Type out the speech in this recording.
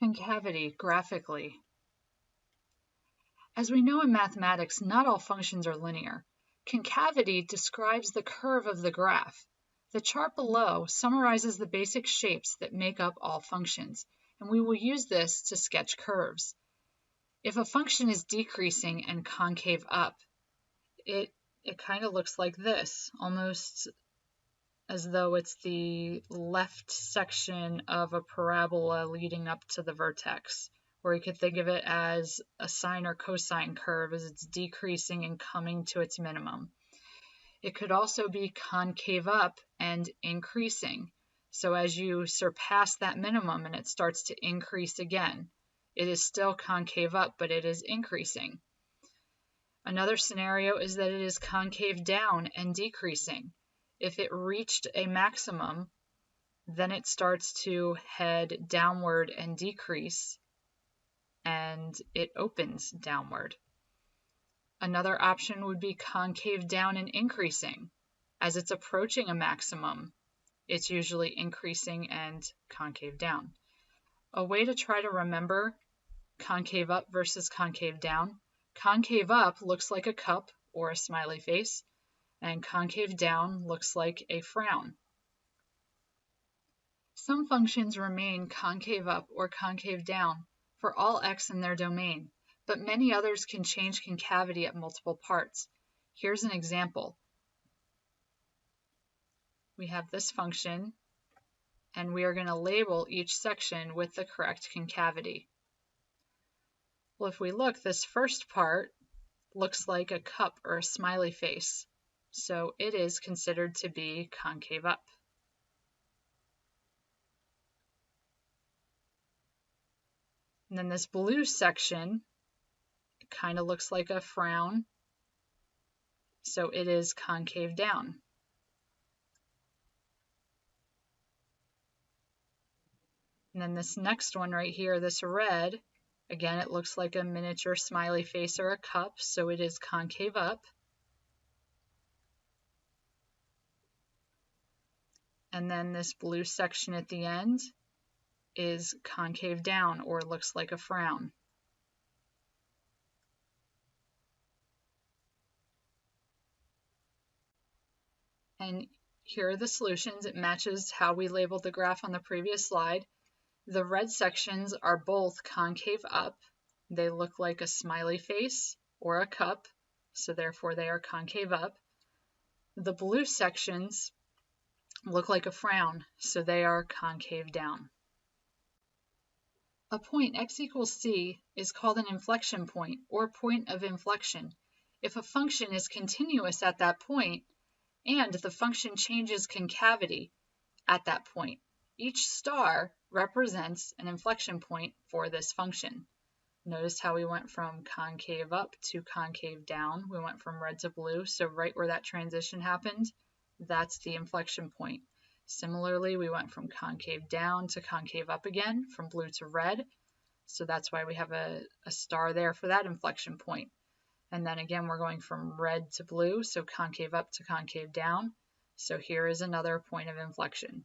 Concavity graphically. As we know in mathematics, not all functions are linear. Concavity describes the curve of the graph. The chart below summarizes the basic shapes that make up all functions, and we will use this to sketch curves. If a function is decreasing and concave up, it kind of looks like this, almost as though it's the left section of a parabola leading up to the vertex, or you could think of it as a sine or cosine curve as it's decreasing and coming to its minimum. It could also be concave up and increasing. So as you surpass that minimum and it starts to increase again, it is still concave up, but it is increasing. Another scenario is that it is concave down and decreasing. If it reached a maximum, then it starts to head downward and decrease, and it opens downward. Another option would be concave down and increasing. As it's approaching a maximum, it's usually increasing and concave down. A way to try to remember concave up versus concave down: concave up looks like a cup or a smiley face, and concave down looks like a frown. Some functions remain concave up or concave down for all x in their domain, but many others can change concavity at multiple parts. Here's an example. We have this function, and we are going to label each section with the correct concavity. Well, if we look, this first part looks like a cup or a smiley face, so it is considered to be concave up. And then this blue section kind of looks like a frown, so it is concave down. And then this next one right here, this red, again, it looks like a miniature smiley face or a cup, so it is concave up. And then this blue section at the end is concave down, or looks like a frown. And here are the solutions. It matches how we labeled the graph on the previous slide. The red sections are both concave up. They look like a smiley face or a cup, so therefore they are concave up. The blue sections look like a frown, so they are concave down. A point x equals c is called an inflection point, or point of inflection, if a function is continuous at that point and the function changes concavity at that point. Each star represents an inflection point for this function. Notice how we went from concave up to concave down. We went from red to blue, so right where that transition happened, that's the inflection point. Similarly, we went from concave down to concave up again, from blue to red, so that's why we have a star there for that inflection point. And then again, we're going from red to blue, so concave up to concave down, so here is another point of inflection.